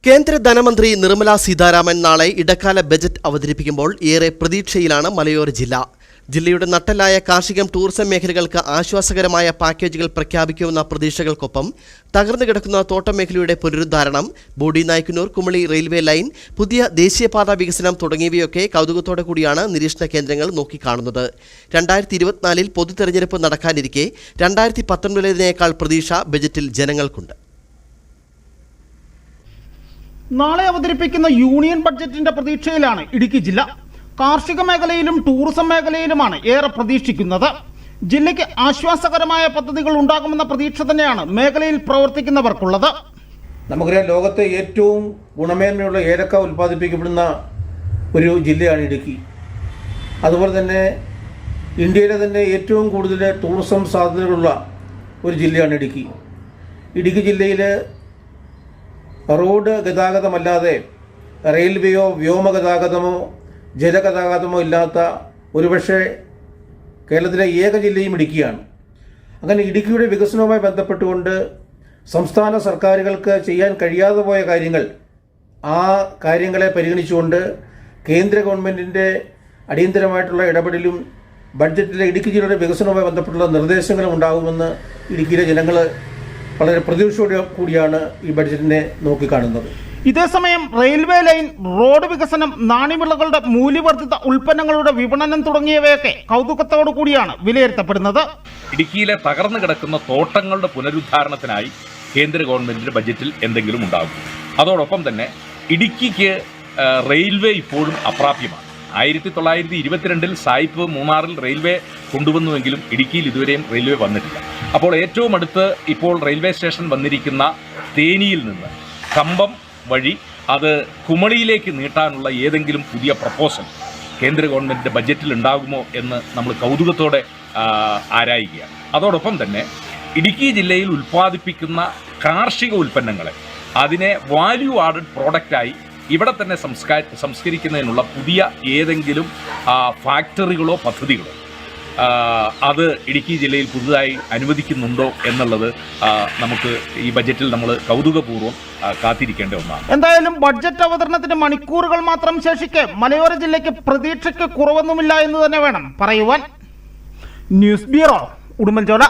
കേന്ദ്ര ധനമന്ത്രി നിർമ്മല സീതാരാമൻ നാളെ ഇടക്കാല ബജറ്റ് അവതരിപ്പിക്കുമ്പോൾ ഏറെ പ്രതീക്ഷയിലാണ് മലയോര ജില്ല. ജില്ലയുടെ നട്ടെല്ലായ കാർഷികം, ടൂറിസം മേഖലകൾക്ക് ആശ്വാസകരമായ പാക്കേജുകൾ പ്രഖ്യാപിക്കുമെന്ന പ്രതീക്ഷകൾക്കൊപ്പം തകർന്നു കിടക്കുന്ന തോട്ടം മേഖലയുടെ പുനരുദ്ധാരണം, ബോഡി നായ്ക്കുന്നൂർ കുമളി റെയിൽവേ ലൈൻ, പുതിയ ദേശീയപാത വികസനം തുടങ്ങിയവയൊക്കെ കൗതുകത്തോടെ കൂടിയാണ് നിരീക്ഷണ കേന്ദ്രങ്ങൾ നോക്കിക്കാണുന്നത്. 2024 പൊതു തെരഞ്ഞെടുപ്പ് നടക്കാനിരിക്കെ 2019 പ്രതീക്ഷ ബജറ്റിൽ ജനങ്ങൾക്കുണ്ട്. നാളെ അവതരിപ്പിക്കുന്ന യൂണിയൻ ബഡ്ജറ്റിന്റെ പ്രതീക്ഷയിലാണ് ഇടുക്കി ജില്ല. കാർഷിക മേഖലയിലും ടൂറിസം മേഖലയിലുമാണ് ഏറെ പ്രതീക്ഷിക്കുന്നത്. ജില്ലയ്ക്ക് ആശ്വാസകരമായ പദ്ധതികൾ ഉണ്ടാകുമെന്ന പ്രതീക്ഷ തന്നെയാണ് മേഖലയിൽ പ്രവർത്തിക്കുന്നവർക്കുള്ളത്. നമുക്കറിയാം, ലോകത്തെ ഏറ്റവും ഗുണമേന്മയുള്ള ഏലക്ക ഉൽപ്പാദിപ്പിക്കപ്പെടുന്ന ഒരു ജില്ലയാണ് ഇടുക്കി. അതുപോലെ തന്നെ ഇന്ത്യയിലെ തന്നെ ഏറ്റവും കൂടുതൽ ടൂറിസം സാധ്യതകളുള്ള ഒരു ജില്ലയാണ് ഇടുക്കി. ഇടുക്കി ജില്ലയിൽ റോഡ് ഗതാഗതമല്ലാതെ റെയിൽവേയോ വ്യോമഗതാഗതമോ ജലഗതാഗതമോ ഇല്ലാത്ത ഒരുപക്ഷെ കേരളത്തിലെ ഏക ജില്ലയും ഇടുക്കിയാണ്. അങ്ങനെ ഇടുക്കിയുടെ വികസനവുമായി ബന്ധപ്പെട്ടുകൊണ്ട് സംസ്ഥാന സർക്കാരുകൾക്ക് ചെയ്യാൻ കഴിയാതെ പോയ കാര്യങ്ങൾ, ആ കാര്യങ്ങളെ പരിഗണിച്ചുകൊണ്ട് കേന്ദ്ര ഗവൺമെൻറ്റിൻ്റെ അടിയന്തരമായിട്ടുള്ള ഇടപെടലും ബഡ്ജറ്റിലെ ഇടുക്കി ജില്ലയുടെ വികസനവുമായി ബന്ധപ്പെട്ടുള്ള നിർദ്ദേശങ്ങളും ഉണ്ടാകുമെന്ന് ഇടുക്കിയിലെ ജനങ്ങൾ വളരെ പ്രതീക്ഷയോടെ കൂടിയാണ് ഈ ബഡ്ജറ്റിനെ നോക്കിക്കാണുന്നത്. ഇതേസമയം റെയിൽവേ ലൈൻ, റോഡ് വികസനം, നാണ്യവിളകളുടെ മൂല്യവർദ്ധിത ഉൽപ്പന്നങ്ങളുടെ വിപണനം തുടങ്ങിയവയൊക്കെ കൗതുകത്തോടു കൂടിയാണ് വിലയിരുത്തപ്പെടുന്നത്. ഇടുക്കിയിലെ തകർന്നു കിടക്കുന്ന തോട്ടങ്ങളുടെ പുനരുദ്ധാരണത്തിനായി കേന്ദ്ര ഗവൺമെന്റിന്റെ ബജറ്റിൽ എന്തെങ്കിലും ഉണ്ടാകും. അതോടൊപ്പം തന്നെ ഇടുക്കിക്ക് റെയിൽവേ ഇപ്പോഴും അപ്രാപ്യമാണ്. 1922 സായിപ്പ് മൂന്നാറിൽ റെയിൽവേ കൊണ്ടുവന്നുവെങ്കിലും ഇടുക്കിയിൽ ഇതുവരെയും റെയിൽവേ വന്നിട്ടില്ല. അപ്പോൾ ഏറ്റവും അടുത്ത് ഇപ്പോൾ റെയിൽവേ സ്റ്റേഷൻ വന്നിരിക്കുന്ന തേനിയിൽ നിന്ന് കമ്പം വഴി അത് കുമളിയിലേക്ക് നീട്ടാനുള്ള ഏതെങ്കിലും പുതിയ പ്രപ്പോസൽ കേന്ദ്ര ഗവൺമെൻറ്റിൻ്റെ ബജറ്റിൽ ഉണ്ടാകുമോ എന്ന് നമ്മൾ കൗതുകത്തോടെ ആരായുകയാണ്. അതോടൊപ്പം തന്നെ ഇടുക്കി ജില്ലയിൽ ഉൽപ്പാദിപ്പിക്കുന്ന കാർഷിക ഉൽപ്പന്നങ്ങളെ അതിനെ വാല്യൂ ആഡഡ് പ്രോഡക്റ്റായി ഇവിടെ തന്നെ സംസ്കരിക്കുന്നതിനുള്ള പുതിയ ഏതെങ്കിലും ഫാക്ടറികളോ പദ്ധതികളോ അത് ഇടുക്കി ജില്ലയിൽ പുതുതായി അനുവദിക്കുന്നുണ്ടോ എന്നുള്ളത് നമുക്ക് ഈ ബജറ്റിൽ നമ്മൾ കൗതുകപൂർവ്വം കാത്തിരിക്കേണ്ട ഒന്നാണ്. എന്തായാലും ബഡ്ജറ്റ് അവതരണത്തിന് മണിക്കൂറുകൾ മാത്രം ശേഷിക്കെ മലയോര ജില്ലയ്ക്ക് പ്രതീക്ഷയ്ക്ക് കുറവൊന്നുമില്ല എന്ന് തന്നെ വേണം പറയുവാൻ. News bureau, Udumbanchola.